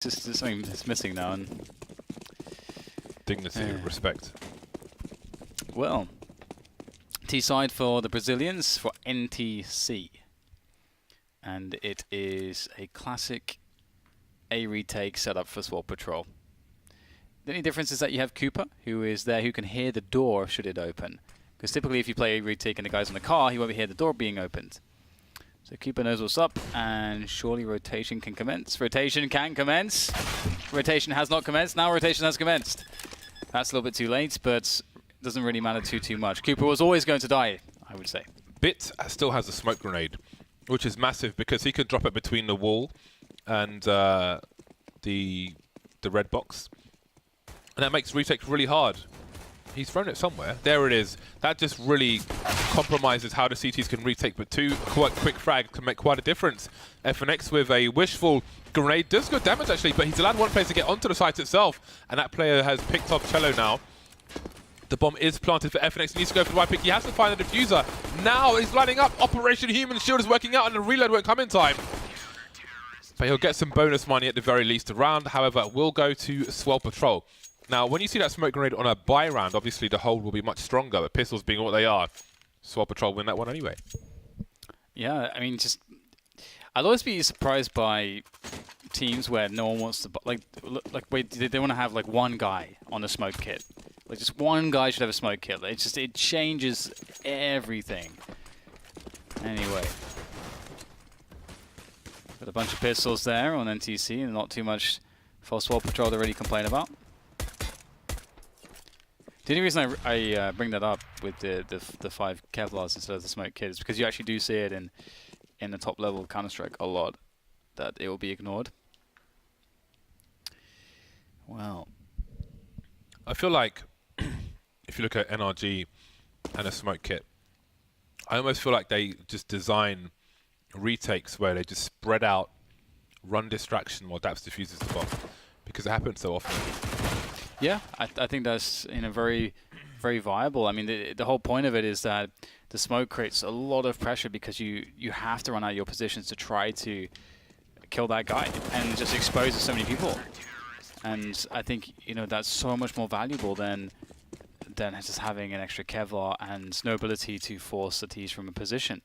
Just something that's missing now. And dignity, respect. well, T-side for the Brazilians for NTC. And it is a classic A retake setup for Swole Patrol. The only difference is that you have Cooper, who is there, who can hear the door should it open. Because typically if you play A retake and the guy's on the car, he won't hear the door being opened. So Cooper knows what's up, and surely rotation can commence. Rotation can commence. Rotation has not commenced. Now rotation has commenced. That's a little bit too late, but doesn't really matter too much. Cooper was always going to die, I would say. Bit still has a smoke grenade, which is massive because he could drop it between the wall and the red box, and that makes retake really hard. He's thrown it somewhere. There it is. That just really compromises how the CTs can retake, but two quite quick frags can make quite a difference. FNX with a wishful grenade does good damage actually, but he's allowed one player to get onto the site itself, and that player has picked off Cello now. The bomb is planted for FNX. He needs to go for the right pick. He has to find the diffuser. Now he's lining up. Operation Human Shield is working out, and the reload won't come in time. But he'll get some bonus money at the very least. The round, however, will go to Swole Patrol. Now, when you see that smoke grenade on a buy round, obviously the hold will be much stronger, but pistols being what they are, Swole Patrol win that one anyway. Yeah, I mean, I'll always be surprised by teams where no one wants to, wait, they want to have like one guy on a smoke kit. Like just one guy should have a smoke kit. It changes everything. Anyway. Got a bunch of pistols there on NTC and not too much for Swole Patrol to really complain about. The only reason I bring that up with the 5 Kevlars instead of the smoke kit is because you actually do see it in the top level Counter-Strike a lot, that it will be ignored. Well, I feel like if you look at NRG and a smoke kit, I almost feel like they just design retakes where they just spread out, run distraction while Daps diffuses the bomb, because it happens so often. Yeah, I think that's very, very viable. I mean, the whole point of it is that the smoke creates a lot of pressure because you have to run out your positions to try to kill that guy and just expose so many people. And I think that's so much more valuable than just having an extra Kevlar and no ability to force the T's from a position.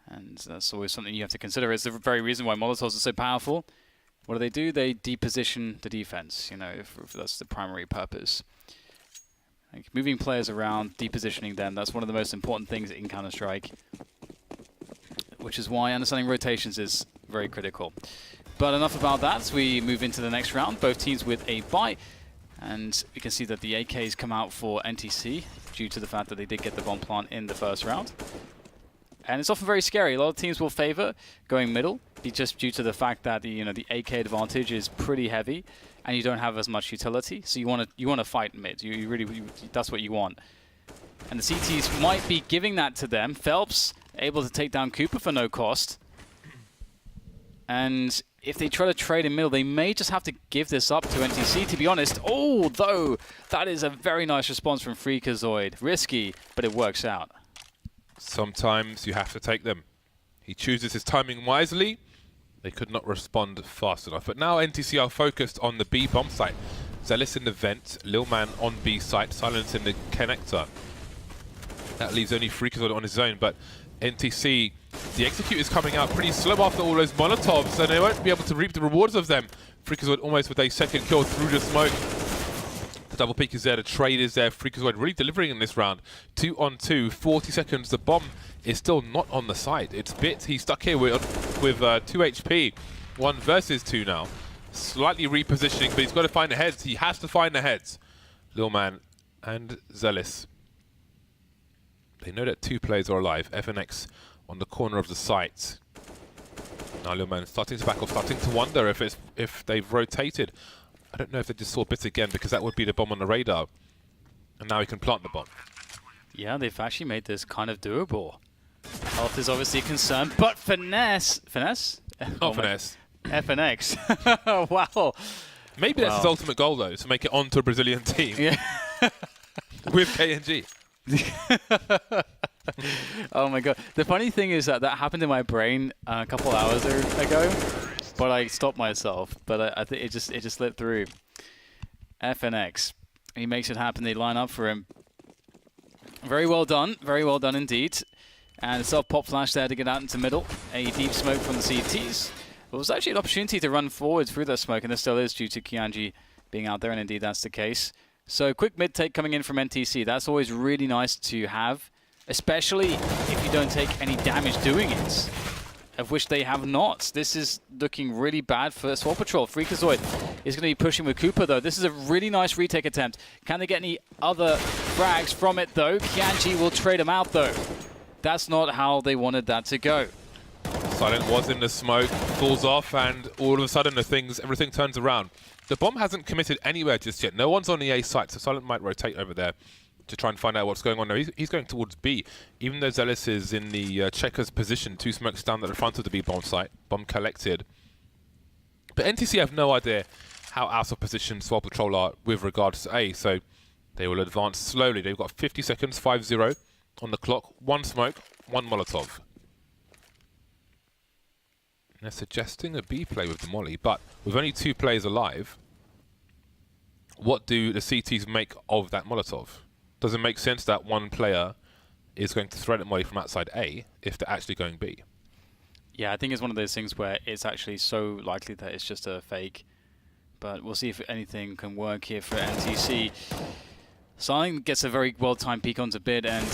And that's always something you have to consider. It's the very reason why Molotovs are so powerful. What do? They deposition the defense, if that's the primary purpose. Like moving players around, depositioning them, that's one of the most important things in Counter-Strike, which is why understanding rotations is very critical. But enough about that. We move into the next round, both teams with a bye. And we can see that the AKs come out for NTC due to the fact that they did get the bomb plant in the first round. And it's often very scary. A lot of teams will favor going middle, just due to the fact that the AK advantage is pretty heavy, and you don't have as much utility. So you want to fight mid. You really that's what you want. And the CTs might be giving that to them. Phelps able to take down Cooper for no cost. And if they try to trade in middle, they may just have to give this up to NTC, to be honest. Although that is a very nice response from Freakazoid. Risky, but it works out. Sometimes you have to take them. He chooses his timing wisely. They could not respond fast enough. But now NTC are focused on the B bomb site. Zealous in the vent, Lil Man on B site, Silence in the connector. That leaves only Freakazoid on his own, but NTC, the execute is coming out pretty slow after all those Molotovs, and they won't be able to reap the rewards of them. Freakazoid almost with a second kill through the smoke. The double peek is there, the trade is there. Freakazoid really delivering in this round. 2 on 2, 40 seconds. The bomb is still not on the site. It's Bit. He's stuck here with 2 HP. 1 versus 2 now. Slightly repositioning, but he's got to find the heads. He has to find the heads. Lil Man and Zealous. They know that 2 players are alive. FNX on the corner of the site. Now Lil Man starting to back off, starting to wonder if they've rotated. I don't know if they just saw Bit again, because that would be the bomb on the radar. And now he can plant the bomb. Yeah, they've actually made this kind of doable. Health is obviously a concern, but Finesse? Oh, Finesse. FNX. Wow. Maybe that's his ultimate goal, though, to make it onto a Brazilian team. Yeah. With KNG. Oh my god. The funny thing is that happened in my brain a couple hours ago. but I stopped myself. But I think it just slipped through. FNX, he makes it happen. They line up for him. Very well done indeed. And a self-pop flash there to get out into middle. A deep smoke from the CTs. It was actually an opportunity to run forward through that smoke, and there still is due to Kianji being out there, and indeed that's the case. So quick mid-take coming in from NTC. That's always really nice to have, especially if you don't take any damage doing it, of which they have not. This is looking really bad for Swole Patrol. Freakazoid is going to be pushing with Cooper, though. This is a really nice retake attempt. Can they get any other frags from it, though? Kianji will trade him out, though. That's not how they wanted that to go. Silent was in the smoke, falls off, and all of a sudden everything turns around. The bomb hasn't committed anywhere just yet. No one's on the A site, so Silent might rotate over there to try and find out what's going on. No, he's going towards B, even though Zealous is in the checker's position. 2 smokes down at the front of the B bomb site. Bomb collected. But NTC have no idea how out of position Swole Patrol are with regards to A, so they will advance slowly. They've got 50 seconds, 5-0 on the clock. 1 smoke, 1 Molotov. They're suggesting a B play with the Molly, but with only 2 players alive, what do the CTs make of that Molotov? Does it make sense that 1 player is going to thread at Molly from outside A if they're actually going B? Yeah, I think it's one of those things where it's actually so likely that it's just a fake. But we'll see if anything can work here for NTC. Silent gets a very well-timed peek onto bid, and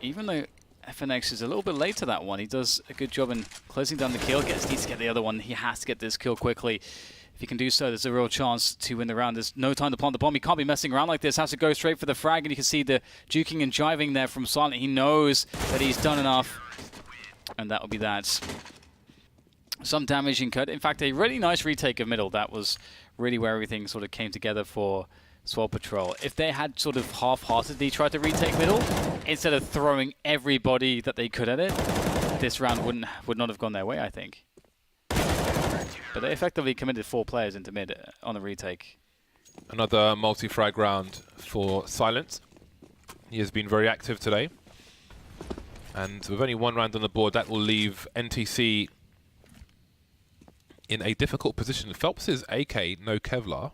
even though FNX is a little bit late to that one, he does a good job in closing down the kill. Needs to get the other one. He has to get this kill quickly. If he can do so, there's a real chance to win the round. There's no time to plant the bomb. He can't be messing around like this. Has to go straight for the frag, and you can see the juking and jiving there from Silent. He knows that he's done enough, and that will be that. Some damage in cut. In fact, a really nice retake of middle. That was really where everything sort of came together for Swole Patrol. If they had sort of half-heartedly tried to retake middle, instead of throwing everybody that they could at it, this round would not have gone their way, I think. But they effectively committed 4 players into mid on the retake. Another multi-frag round for Silent. He has been very active today. And with only 1 round on the board, that will leave NTC in a difficult position. Phelps' AK, no Kevlar.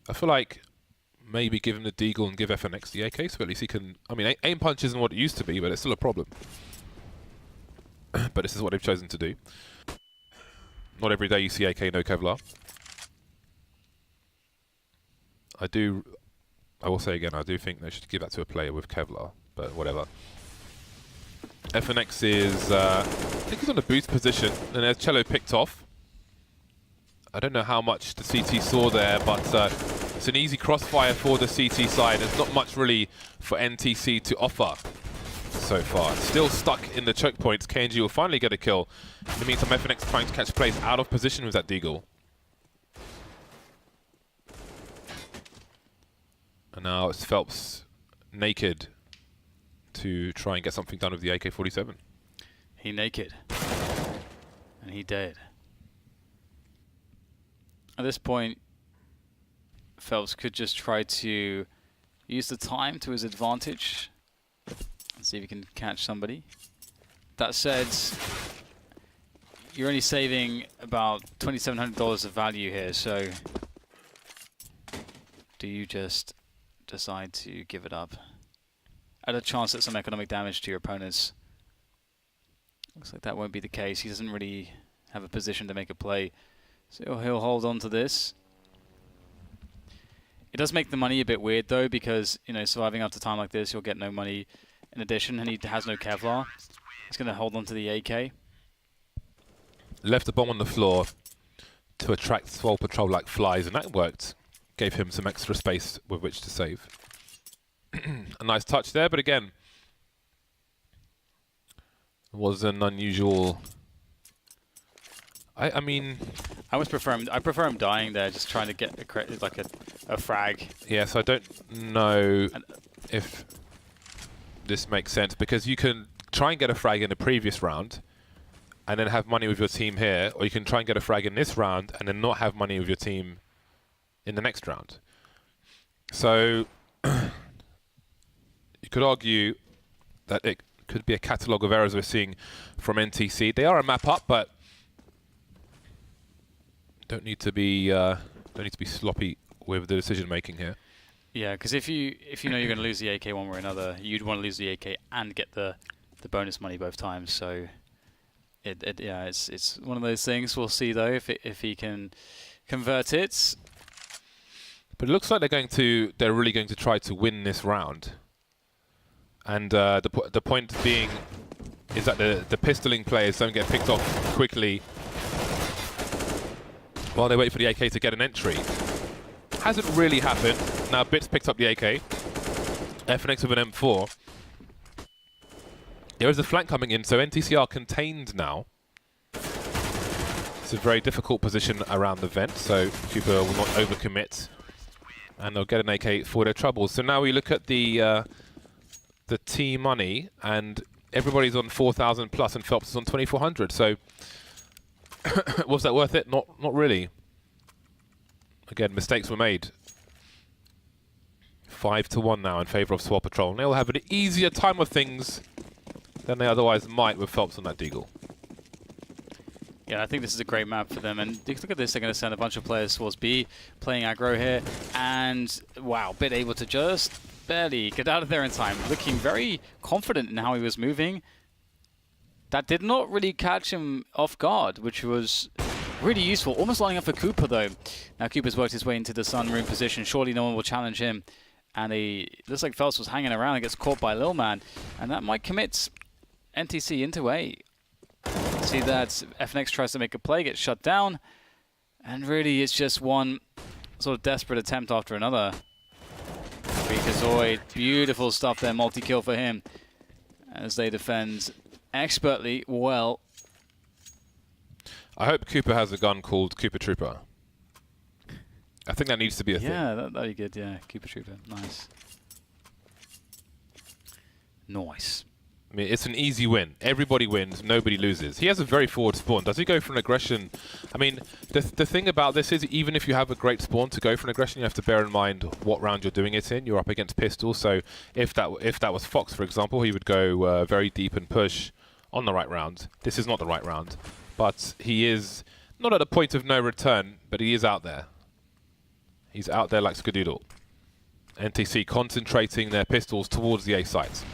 I feel like maybe give him the Deagle and give FNX the AK, so at least he can... I mean, aim punch isn't what it used to be, but it's still a problem. But this is what they've chosen to do. Not every day you see AK, no Kevlar. I will say again, I do think they should give that to a player with Kevlar, but whatever. FNX is... I think he's on the boost position, and there's Cello picked off. I don't know how much the CT saw there, but it's an easy crossfire for the CT side. There's not much really for NTC to offer so far. Still stuck in the choke points. KNG will finally get a kill. In the meantime, FNX trying to catch plays out of position with that Deagle. And now it's Phelps naked to try and get something done with the AK-47. He naked. And he dead. At this point, Phelps could just try to use the time to his advantage and see if he can catch somebody. That said, you're only saving about $2,700 of value here, so do you just decide to give it up at a chance at some economic damage to your opponents? Looks like that won't be the case. He doesn't really have a position to make a play. So he'll hold on to this. It does make the money a bit weird though, because you know, surviving after time like this, you'll get no money in addition, and he has no Kevlar. He's going to hold on to the AK. Left the bomb on the floor to attract Swole Patrol like flies, and that worked. Gave him some extra space with which to save. A nice touch there, but again, was an unusual... I mean... I almost prefer him. I prefer him dying there, just trying to get a frag. Yes, I don't know if this makes sense, because you can try and get a frag in the previous round and then have money with your team here, or you can try and get a frag in this round and then not have money with your team in the next round. So you could argue that it could be a catalogue of errors we're seeing from NTC. They are a map up, but Don't need to be sloppy with the decision making here. Yeah, because if you know you're going to lose the AK one way or another, you'd want to lose the AK and get the bonus money both times. So it's one of those things. We'll see though if he can convert it. But it looks like they're really going to try to win this round. And the point being is that the pistoling players don't get picked off quickly while they wait for the AK to get an entry. Hasn't really happened. Now Bits picked up the AK. FNX with an M4. There is a flank coming in, so NTC are contained now. It's a very difficult position around the vent, so Cooper will not overcommit. And they'll get an AK for their troubles. So now we look at the T money, and everybody's on 4,000 plus, and Phelps is on 2,400. So was that worth it? Not really. Again, mistakes were made. 5-1 now in favour of Swole Patrol. And they'll have an easier time of things than they otherwise might with Phelps on that deagle. Yeah, I think this is a great map for them. And look at this, they're going to send a bunch of players towards B, playing aggro here. And, wow, Bit able to just barely get out of there in time. Looking very confident in how he was moving. That did not really catch him off guard, which was really useful. Almost lining up for Cooper, though. Now Cooper's worked his way into the sunroom position. Surely no one will challenge him. And he looks like Phelps was hanging around and gets caught by Lil Man. And that might commit NTC into A. See that FNX tries to make a play, gets shut down. And really it's just one sort of desperate attempt after another. Freakazoid, beautiful stuff there, multi-kill for him. As they defend expertly well. I hope Cooper has a gun called Cooper Trooper. I think that needs to be a thing. Yeah, that'd be good, yeah. Cooper Trooper, nice. Nice. I mean, it's an easy win. Everybody wins, nobody loses. He has a very forward spawn. Does he go for an aggression? I mean, the thing about this is, even if you have a great spawn, to go for an aggression, you have to bear in mind what round you're doing it in. You're up against pistols, so if that was Fox, for example, he would go very deep and push on the right round. This is not the right round, but he is not at a point of no return, but he is out there. He's out there like Skadoodle. NTC concentrating their pistols towards the A site.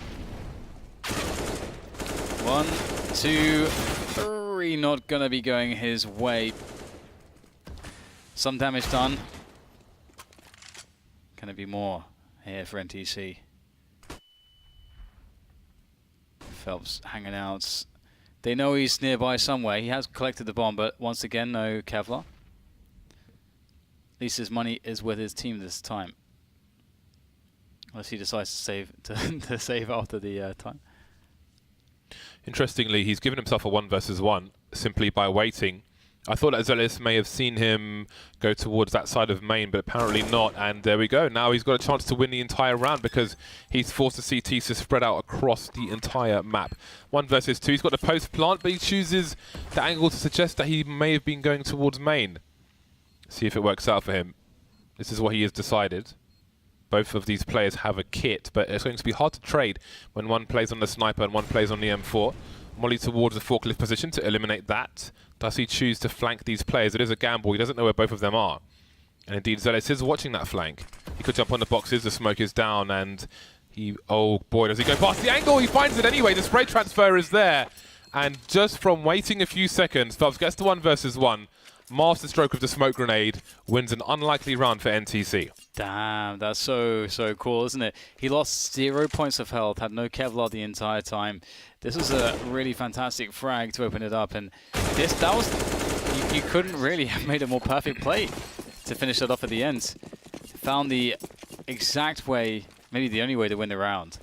1, 2, 3, not gonna be going his way. Some damage done. Gonna be more here for NTC. Phelps hanging out. They know he's nearby somewhere. He has collected the bomb, but once again, no Kevlar. At least his money is with his team this time. Unless he decides to save to save after the time. Interestingly, he's given himself a 1 versus 1 simply by waiting. I thought that Zealous may have seen him go towards that side of main, but apparently not. And there we go. Now he's got a chance to win the entire round because he's forced the CT to spread out across the entire map. 1 versus 2. He's got the post plant, but he chooses the angle to suggest that he may have been going towards main. See if it works out for him. This is what he has decided. Both of these players have a kit, but it's going to be hard to trade when one plays on the sniper and one plays on the M4. Molly towards the forklift position to eliminate that. Does he choose to flank these players? It is a gamble. He doesn't know where both of them are. And indeed, Zealous is watching that flank. He could jump on the boxes. The smoke is down, and he... Oh, boy, does he go past the angle? He finds it anyway. The spray transfer is there. And just from waiting a few seconds, Phelps gets to 1 versus 1. Master stroke of the smoke grenade, wins an unlikely round for NTC. Damn, that's so cool, isn't it? He lost 0 points of health, had no Kevlar the entire time. This was a really fantastic frag to open it up, and you couldn't really have made a more perfect play to finish it off at the end. Found the exact way, maybe the only way to win the round.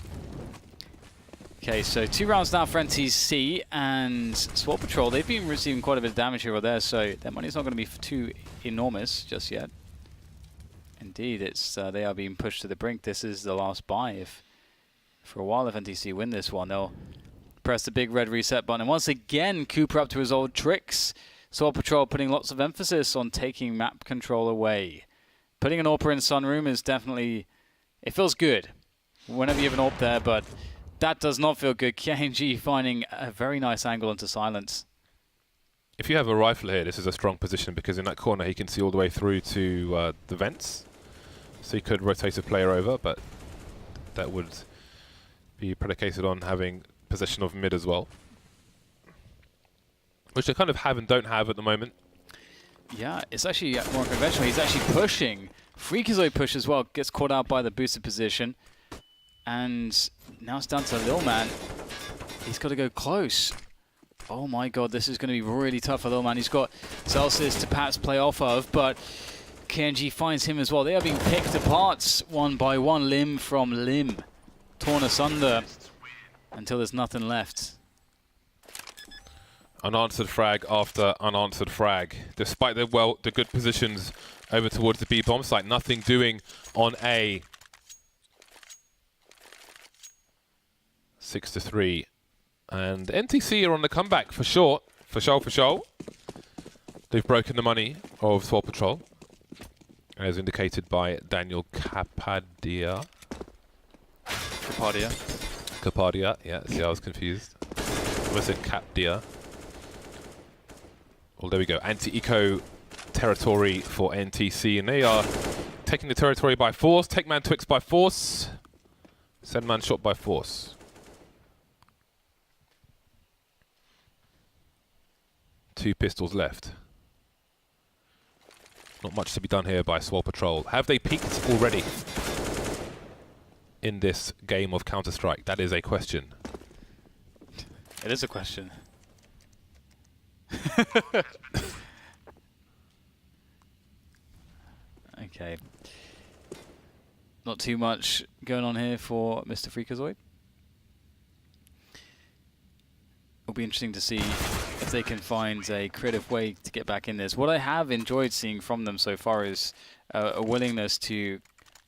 Okay, so 2 rounds now for NTC, and Swole Patrol, they've been receiving quite a bit of damage here or there, so their money's not going to be too enormous just yet. Indeed, it's they are being pushed to the brink. This is the last buy. For a while, if NTC win this one, they'll press the big red reset button. And once again, Cooper up to his old tricks. Swole Patrol putting lots of emphasis on taking map control away. Putting an AWPer in Sunroom is definitely... It feels good whenever you have an AWP there, but... That does not feel good. KNG finding a very nice angle into silence. If you have a rifle here, this is a strong position because in that corner he can see all the way through to the vents. So he could rotate a player over, but that would be predicated on having possession of mid as well. Which they kind of have and don't have at the moment. Yeah, it's actually more conventional. He's actually pushing. Freakazoid push as well, gets caught out by the boosted position. And now it's down to Lil Man. He's got to go close. Oh my god, this is going to be really tough for Lil Man. He's got Celsius to perhaps play off of, but KNG finds him as well. They are being picked apart one by one, limb from limb. Torn asunder until there's nothing left. Unanswered frag after unanswered frag. Despite the good positions over towards the B bomb site, nothing doing on A. 6-3. And NTC are on the comeback for sure. For sure. They've broken the money of Swole Patrol, as indicated by Daniel Capadia. Capadia, yeah, see, I was confused. I said Capdia. Well, there we go. Anti-eco territory for NTC, and they are taking the territory by force. Take man Twix by force. Send man shot by force. 2 pistols left. Not much to be done here by Swole Patrol. Have they peaked already in this game of Counter-Strike? That is a question. It is a question. Okay. Not too much going on here for Mr. Freakazoid. It'll be interesting to see if they can find a creative way to get back in this. What I have enjoyed seeing from them so far is a willingness to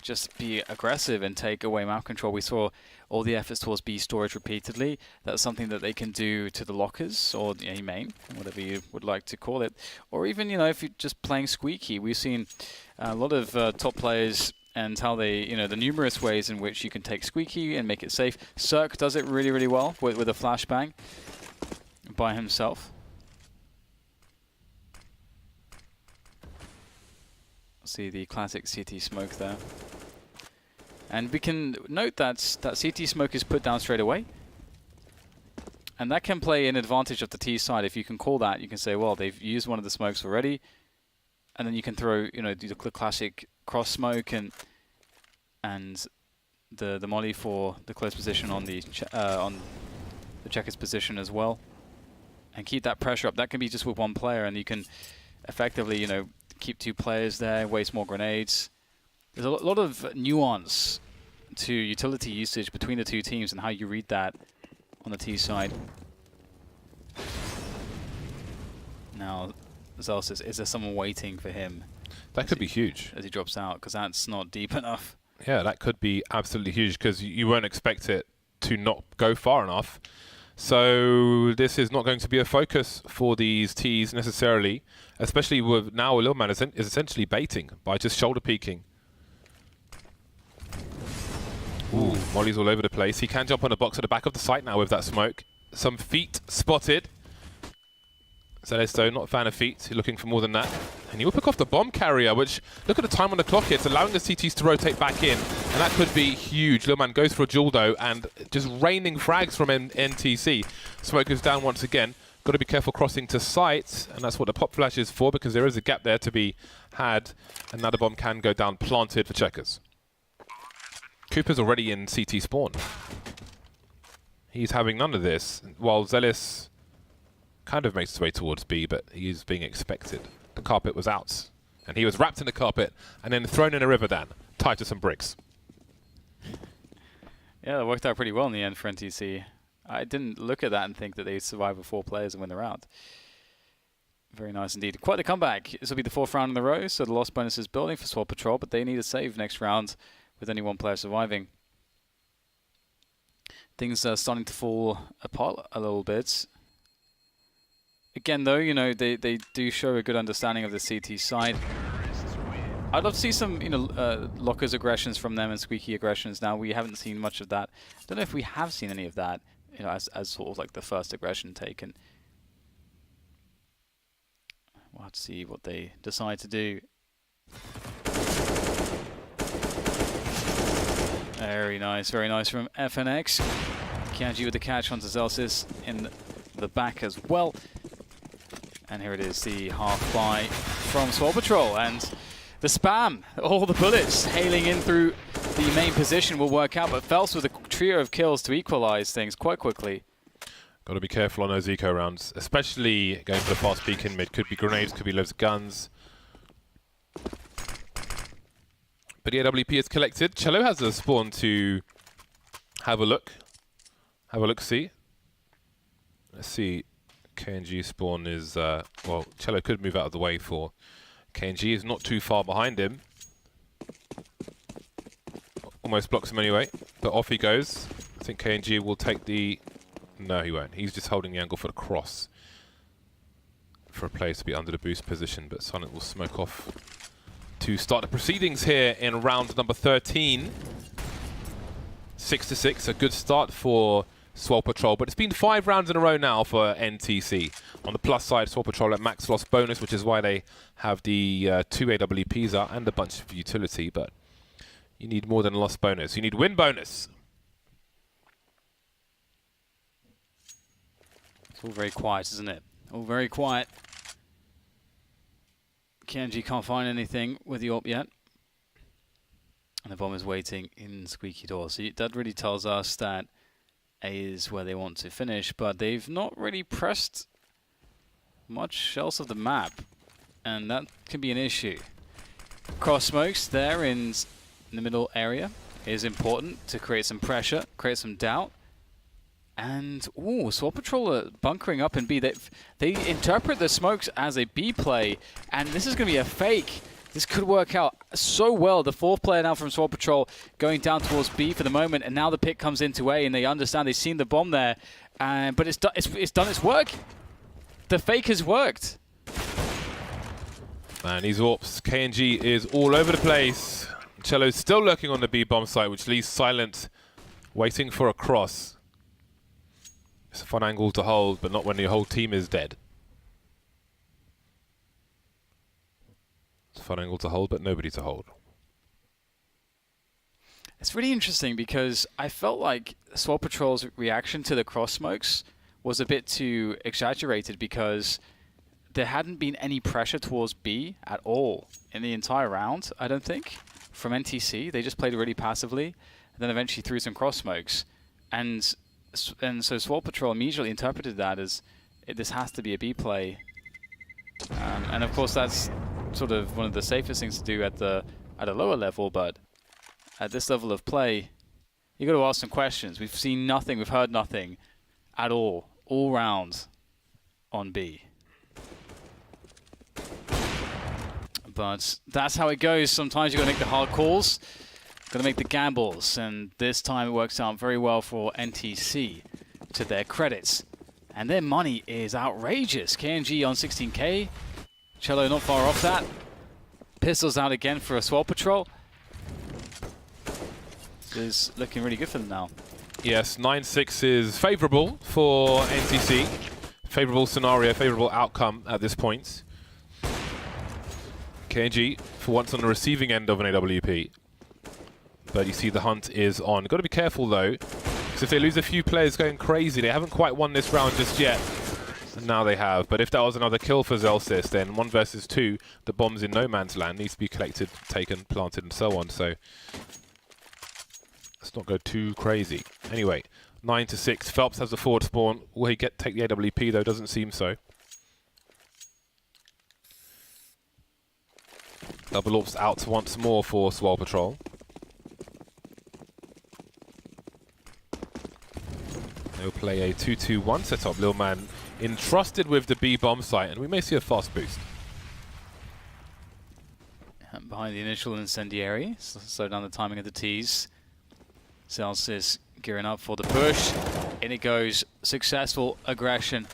just be aggressive and take away map control. We saw all the efforts towards B storage repeatedly. That's something that they can do to the lockers or the A main, whatever you would like to call it. Or even, you know, if you're just playing squeaky. We've seen a lot of top players and how they, you know, the numerous ways in which you can take squeaky and make it safe. Cirque does it really, really well with a flashbang by himself. See the classic CT smoke there. And we can note that CT smoke is put down straight away. And that can play an advantage of the T side. If you can call that, you can say, well, they've used one of the smokes already. And then you can throw, you know, do the classic cross smoke and the molly for the close position on the checker's position as well. And keep that pressure up. That can be just with one player, and you can effectively, you know, keep 2 players there, waste more grenades. There's a lot of nuance to utility usage between the 2 teams and how you read that on the T side. Now, Zelsis, is there someone waiting for him? That could be huge. As he drops out, because that's not deep enough. Yeah, that could be absolutely huge, because you won't expect it to not go far enough. So this is not going to be a focus for these Ts necessarily, especially with now Lil Man is essentially baiting by just shoulder peeking. Ooh, Molly's all over the place. He can jump on a box at the back of the site now with that smoke. Some feet spotted. Celeste, not a fan of feet. He's looking for more than that. And he will pick off the bomb carrier, which, look at the time on the clock here. It's allowing the CTs to rotate back in. And that could be huge. Lil Man goes for a duel, though, and just raining frags from NTC. Smoke goes down once again. Got to be careful crossing to site. And that's what the pop flash is for, because there is a gap there to be had. And now the bomb can go down planted for checkers. Cooper's already in CT spawn. He's having none of this, while Zealous kind of makes his way towards B, but he's being expected. The carpet was out, and he was wrapped in the carpet and then thrown in a river, Dan, tied to some bricks. Yeah, that worked out pretty well in the end for NTC. I didn't look at that and think that they'd survive with 4 players and win the round. Very nice indeed. Quite the comeback. This will be the 4th round in a row, so the loss bonus is building for Swole Patrol, but they need a save next round with only 1 player surviving. Things are starting to fall apart a little bit. Again, though, you know, they do show a good understanding of the CT side. I'd love to see some, you know, Lockers aggressions from them and Squeaky aggressions. Now, we haven't seen much of that. I don't know if we have seen any of that, you know, as sort of like the first aggression taken. We'll have to see what they decide to do. Very nice from FNX. Kianji with the catch onto Zelsis in the back as well. And here it is, the half buy from Swole Patrol. And the spam, all the bullets hailing in through the main position will work out, but Phelps with a trio of kills to equalize things quite quickly. Got to be careful on those eco rounds, especially going for the fast peek in mid. Could be grenades, could be loads of guns. But the AWP is collected. Cello has a spawn to have a look. Have a look-see. Let's see. KNG spawn is, well, Cello could move out of the way for KNG. Is not too far behind him. Almost blocks him anyway, but off he goes. I think KNG will take the... No, he won't. He's just holding the angle for the cross for a player to be under the boost position, but Silent will smoke off to start the proceedings here in round number 13. 6-6, a good start for Swole Patrol, but it's been 5 rounds in a row now for NTC. On the plus side, Swole Patrol at max loss bonus, which is why they have the 2 AWPs out and a bunch of utility, but you need more than a loss bonus. You need win bonus. It's all very quiet, isn't it? All very quiet. KNG can't find anything with the AWP yet. And the bomb is waiting in squeaky door. So that really tells us that A is where they want to finish, but they've not really pressed much else of the map. And that can be an issue. Cross smokes there in the middle area is important to create some pressure, create some doubt. And, ooh, Swole Patrol are bunkering up in B. They interpret the smokes as a B play, and this is going to be a fake. This could work out so well. The 4th player now from Swole Patrol going down towards B for the moment, and now the pick comes into A, and they understand they've seen the bomb there. But it's done its work. The fake has worked. Man, these AWPs, KNG is all over the place. Cello's still lurking on the B bomb site, which leaves Silent waiting for a cross. It's a fun angle to hold, but not when your whole team is dead. It's a fun angle to hold, but nobody to hold. It's really interesting because I felt like Swole Patrol's reaction to the cross smokes was a bit too exaggerated because there hadn't been any pressure towards B at all in the entire round, I don't think, from NTC. They just played really passively, and then eventually threw some cross smokes. And so Swole Patrol immediately interpreted that as this has to be a B play. And of course that's sort of one of the safest things to do at a lower level, but at this level of play, you got to ask some questions. We've seen nothing, we've heard nothing at all round on B. But that's how it goes. Sometimes you got to make the hard calls. Got to make the gambles, and this time it works out very well for NTC, to their credits. And their money is outrageous. KNG on 16k. Cello not far off that. Pistols out again for a Swole Patrol. This is looking really good for them now. Yes, 9-6 is favourable for NTC. Favourable scenario, favourable outcome at this point. KNG, for once on the receiving end of an AWP. But you see the hunt is on. Got to be careful though, because if they lose a few players going crazy, they haven't quite won this round just yet. And now they have. But if that was another kill for Zelsis, then 1 versus 2, the bomb's in no man's land, needs to be collected, taken, planted, and so on. So let's not go too crazy. Anyway, 9-6. Phelps has the forward spawn. Will he take the AWP though? Doesn't seem so. Double AWPs out once more for Swole Patrol. They'll play a 2-2-1 setup. Lil Man entrusted with the B bomb site, and we may see a fast boost. And behind the initial incendiary, slow down the timing of the T's. Celsius gearing up for the push. In it goes. Successful aggression.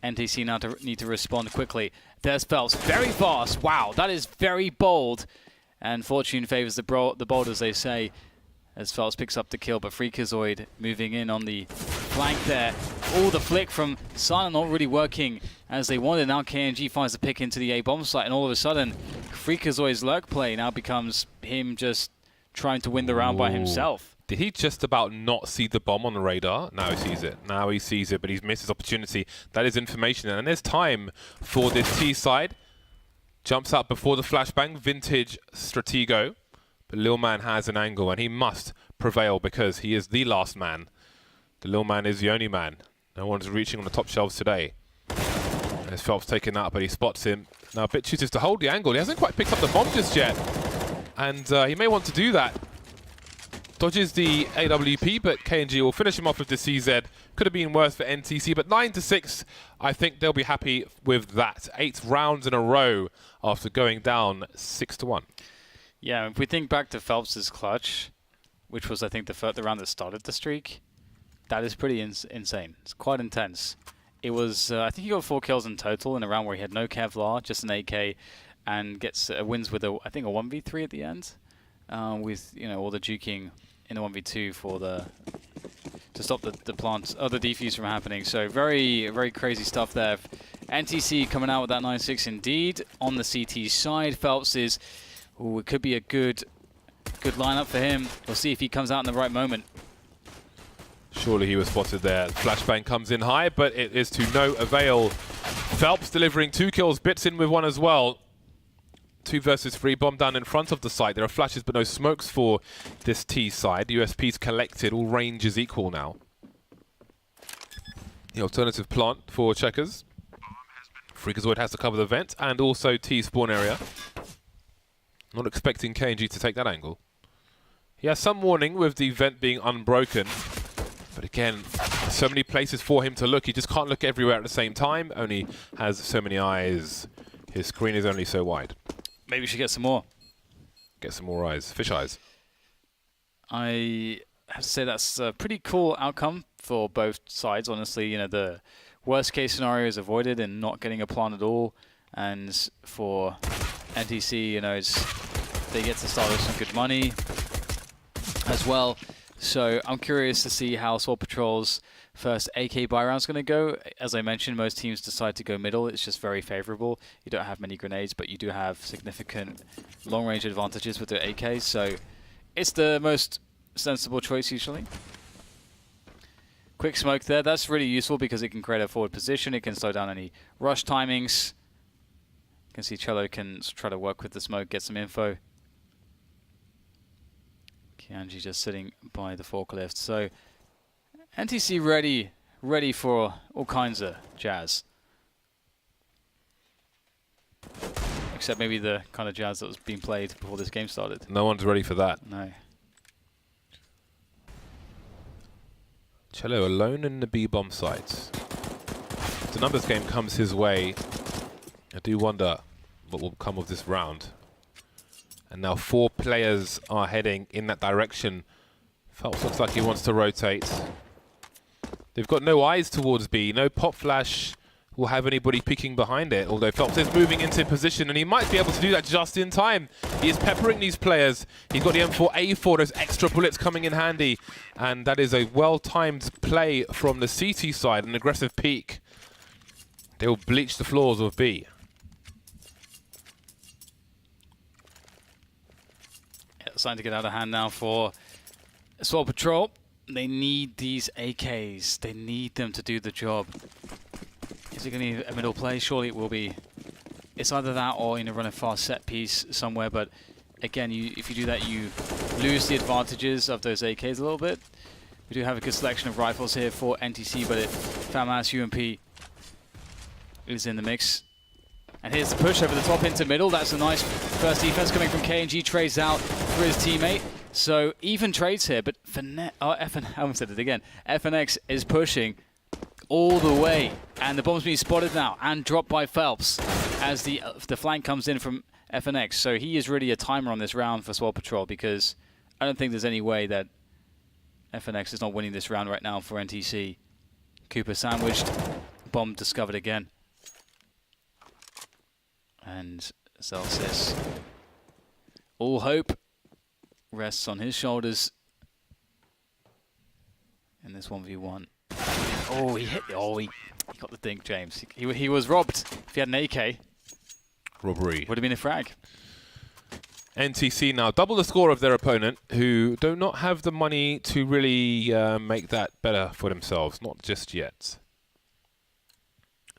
NTC now need to respond quickly. There's Phelps, very fast. Wow, that is very bold. And fortune favors the bold, as they say. as Phelps picks up the kill, but Freakazoid moving in on the flank there. All the flick from Silent not really working as they wanted. Now KNG finds the pick into the A bomb site, and all of a sudden, Freakazoid's lurk play now becomes him just trying to win the round by himself. Did he just about not see the bomb on the radar? Now he sees it. Now he sees it, but he's missed his opportunity. That is information, and there's time for this T side. Jumps out before the flashbang, vintage Stratego. But Lil Man has an angle, and he must prevail because he is the last man. The Lil Man is the only man. No one's reaching on the top shelves today. There's Phelps taking that, but he spots him. Now Bit chooses to hold the angle. He hasn't quite picked up the bomb just yet. And he may want to do that. Dodges the AWP, but KNG will finish him off with the CZ. Could have been worse for NTC, but 9-6, I think they'll be happy with that. 8 rounds in a row after going down 6-1. Yeah, if we think back to Phelps' clutch, which was, I think, the round that started the streak, that is pretty insane. It's quite intense. It was, I think he got 4 kills in total in a round where he had no Kevlar, just an AK, and gets wins with, I think, a 1v3 at the end, with, you know, all the juking in the 1v2 for to stop the defuse from happening. So very, very crazy stuff there. NTC coming out with that 9-6 indeed. On the CT side, Phelps is, it could be a good lineup for him. We'll see if he comes out in the right moment. Surely he was spotted there. Flashbang comes in high, but it is to no avail. Phelps delivering 2 kills, Bits in with 1 as well. 2 versus 3, bomb down in front of the site. There are flashes but no smokes for this T side. USP's collected, all range is equal now. The alternative plant for Checkers. Freakazoid has to cover the vent and also T spawn area. Not expecting KNG to take that angle. He has some warning with the vent being unbroken. But again, so many places for him to look. He just can't look everywhere at the same time. Only has so many eyes. His screen is only so wide. Maybe we should get some more. Get some more eyes. Fish eyes. I have to say that's a pretty cool outcome for both sides. Honestly, you know, the worst case scenario is avoided and not getting a plant at all. And for NTC, you know, they get to start with some good money as well. So I'm curious to see how Swole Patrol's first AK buy round is going to go. As I mentioned, most teams decide to go middle. It's just very favorable. You don't have many grenades, but you do have significant long-range advantages with the AK. So it's the most sensible choice usually. Quick smoke there. That's really useful because it can create a forward position. It can slow down any rush timings. You can see Cello can try to work with the smoke, get some info. Kianji just sitting by the forklift. So NTC ready for all kinds of jazz. Except maybe the kind of jazz that was being played before this game started. No one's ready for that. No. Cello alone in the B bomb site. If the numbers game comes his way, I do wonder what will come of this round. And now 4 players are heading in that direction. Phelps looks like he wants to rotate. They've got no eyes towards B. No pop flash will have anybody peeking behind it. Although Phelps is moving into position and he might be able to do that just in time. He is peppering these players. He's got the M4A4, those extra bullets coming in handy. And that is a well-timed play from the CT side, an aggressive peek. They will bleach the floors of B. Starting to get out of hand now for Swole Patrol. They need these AKs. They need them to do the job. Is it going to be a middle play? Surely it will be. It's either that or, you know, run a fast set piece somewhere. But again, if you do that, you lose the advantages of those AKs a little bit. We do have a good selection of rifles here for NTC, but FAMAS UMP is in the mix. And here's the push over the top into middle. That's a nice first defense coming from KNG. Trades out for his teammate. So even trades here, but I almost said it again. FNX is pushing all the way. And the bomb's being spotted now and dropped by Phelps as the flank comes in from FNX. So he is really a timer on this round for Swole Patrol because I don't think there's any way that FNX is not winning this round right now for NTC. Cooper sandwiched. Bomb discovered again. And Celsius, all hope rests on his shoulders in this 1v1. Oh, he hit. Oh, he got the dink, James. He was robbed. If he had an AK, Robbery. would have been a frag. NTC now double the score of their opponent, who do not have the money to really make that better for themselves. Not just yet.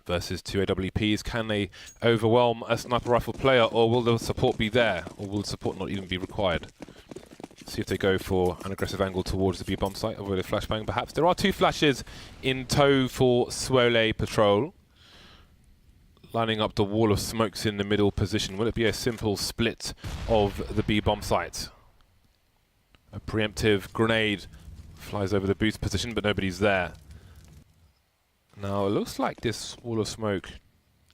Versus two AWPs. Can they overwhelm a sniper rifle player, or will the support be there? Or will the support not even be required? See if they go for an aggressive angle towards the B-bomb site, avoid a flashbang perhaps. There are 2 flashes in tow for Swole Patrol. Lining up the wall of smokes in the middle position. Will it be a simple split of the B-bomb site? A preemptive grenade flies over the boost position, but nobody's there. Now, it looks like this wall of smoke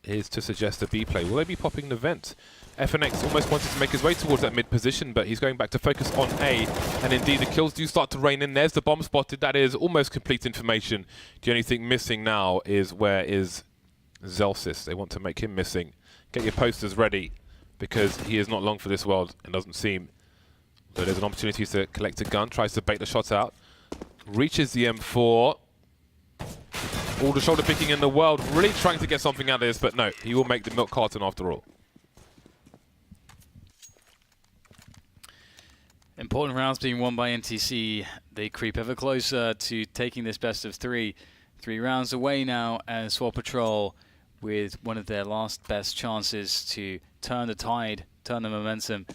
is to suggest a B play. Will they be popping the vent? FNX almost wanted to make his way towards that mid position, but he's going back to focus on A. And indeed, the kills do start to rain in. There's the bomb spotted. That is almost complete information. The only thing missing now is where is Zelsis. They want to make him missing. Get your posters ready, because he is not long for this world, and doesn't seem. So there's an opportunity to collect a gun. Tries to bait the shot out. Reaches the M4. All the shoulder picking in the world. Really trying to get something out of this, but no. He will make the milk carton after all. Important rounds being won by NTC. They creep ever closer to taking this best of 3. 3 rounds away now, as Swole Patrol with one of their last best chances to turn the tide, turn the momentum,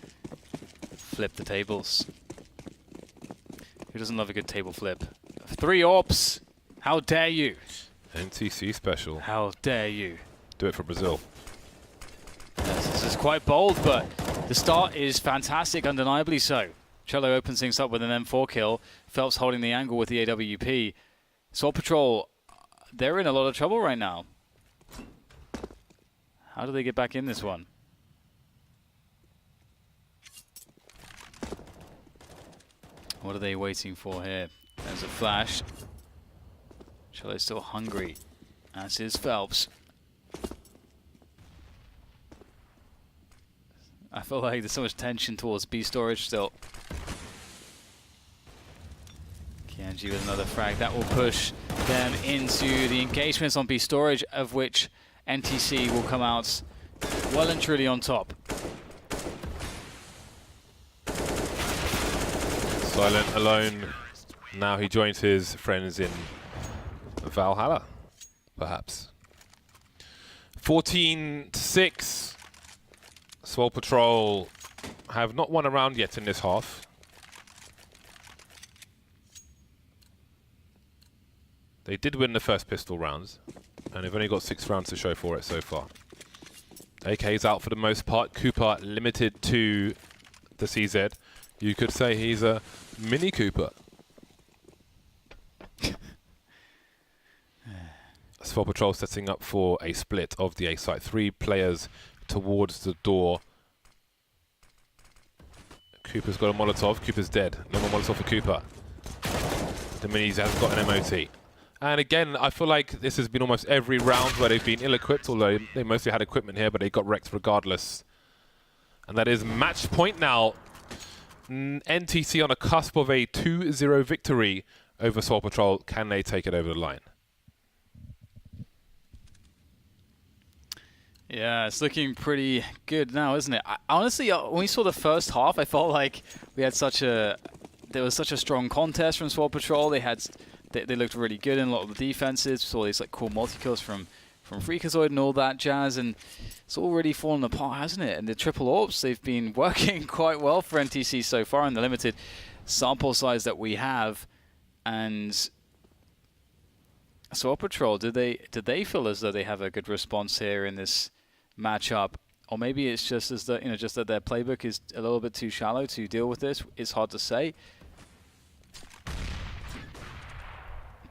flip the tables. Who doesn't love a good table flip? 3 AWPs! How dare you? NTC special. How dare you? Do it for Brazil. Yes, this is quite bold, but the start is fantastic, undeniably so. Cello opens things up with an M4 kill. Phelps holding the angle with the AWP. Swole Patrol, they're in a lot of trouble right now. How do they get back in this one? What are they waiting for here? There's a flash. Cello's still hungry, as is Phelps. I feel like there's so much tension towards B storage still. Kianji with another frag. That will push them into the engagements on B storage, of which NTC will come out well and truly on top. Silent alone. Now he joins his friends in Valhalla, perhaps. 14-6. Swole Patrol have not won a round yet in this half. They did win the first pistol rounds, and they've only got 6 rounds to show for it so far. AK's out for the most part. Cooper limited to the CZ. You could say he's a mini Cooper. Swole Patrol setting up for a split of the A site. 3 players towards the door. Cooper's got a Molotov. Cooper's dead. No more Molotov for Cooper. The minis has got an MOT. And again, I feel like this has been almost every round where they've been ill-equipped, although they mostly had equipment here, but they got wrecked regardless. And that is match point now. NTC on a cusp of a 2-0 victory over Swole Patrol. Can they take it over the line? Yeah, it's looking pretty good now, isn't it? Honestly, when we saw the first half, I felt like we had there was such a strong contest from Swole Patrol. They looked really good in a lot of the defenses. We saw these like cool multi-kills from Freakazoid and all that jazz, and it's all really fallen apart, hasn't it? And the triple AWPs, they've been working quite well for NTC so far in the limited sample size that we have. And Swole Patrol, did they feel as though they have a good response here in this matchup? Or maybe it's just as that just that their playbook is a little bit too shallow to deal with this. It's hard to say.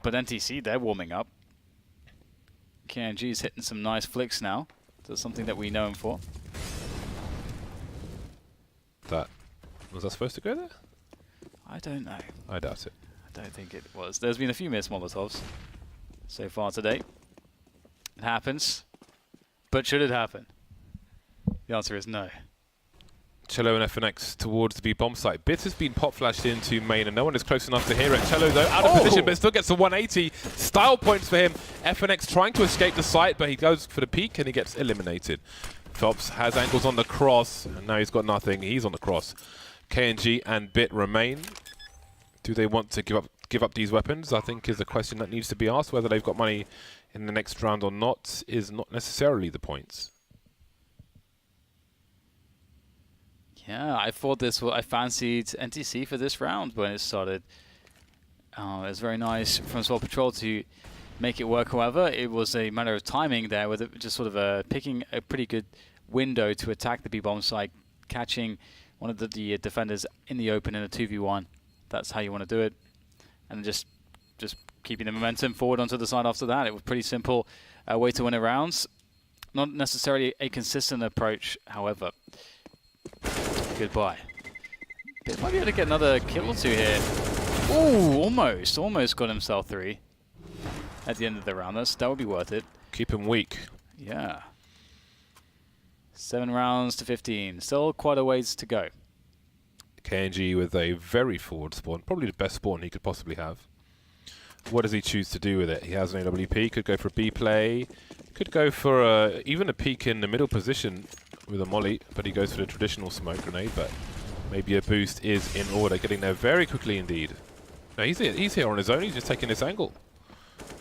But NTC, they're warming up. KNG's hitting some nice flicks now. That's something that we know him for. Was that supposed to go there? I don't know. I doubt it. I don't think it was. There's been a few missed Molotovs so far today. It happens. But should it happen? The answer is no. Cello and FNX towards the B bomb site. Bit has been pop flashed into main and no one is close enough to hear it. Cello though out of position but still gets a 180. Style points for him. FNX trying to escape the site but he goes for the peak and he gets eliminated. Tops has angles on the cross and now he's got nothing. He's on the cross. KNG and Bit remain. Do they want to give up these weapons? I think is a question that needs to be asked. Whether they've got money in the next round or not is not necessarily the points. Yeah, I thought I fancied NTC for this round when it started. It was very nice from Swole Patrol to make it work. However, it was a matter of timing there, with it just sort of picking a pretty good window to attack the B-bomb site, catching one of the defenders in the open in a 2v1. That's how you want to do it, and just keeping the momentum forward onto the side after that. It was pretty simple way to win a round. Not necessarily a consistent approach, however. Goodbye. Bit might be able to get another kill or two here. Ooh, almost got himself 3 at the end of the round. That would be worth it. Keep him weak. Yeah. 7 rounds to 15. Still quite a ways to go. KNG with a very forward spawn, probably the best spawn he could possibly have. What does he choose to do with it? He has an AWP, could go for a B play, could go for even a peek in the middle position with a molly, but he goes for the traditional smoke grenade, but maybe a boost is in order, getting there very quickly indeed. Now he's here on his own, he's just taking this angle.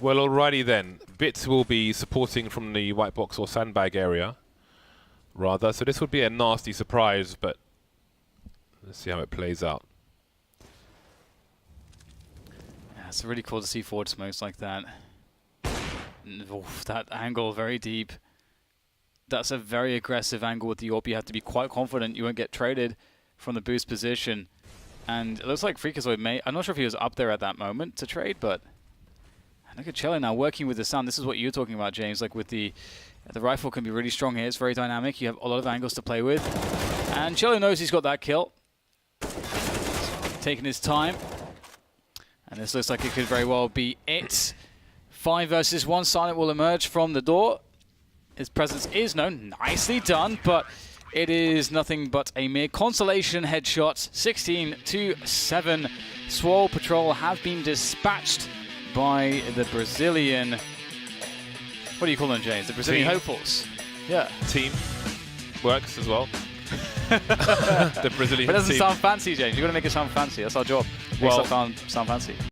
Well, alrighty then. Bits will be supporting from the white box or sandbag area, rather, so this would be a nasty surprise, but let's see how it plays out. Yeah, it's really cool to see forward smokes like that. Oof, that angle very deep. That's a very aggressive angle with the AWP. You have to be quite confident you won't get traded from the boost position. And it looks like Freakazoid may... I'm not sure if he was up there at that moment to trade, but... Look at Cello now working with the sound. This is what you're talking about, James. Like with the rifle can be really strong here. It's very dynamic. You have a lot of angles to play with. And Cello knows he's got that kill. Taking his time. And this looks like it could very well be it. 5 versus 1. Silent will emerge from the door. His presence is known. Nicely done, but it is nothing but a mere consolation headshot. 16-7. Swole Patrol have been dispatched by the Brazilian... What do you call them, James? The Brazilian hopefuls. Yeah. Team works as well. The Brazilian But it doesn't team. sound fancy, James. You've got to make it sound fancy. That's our job. Make stuff sound fancy.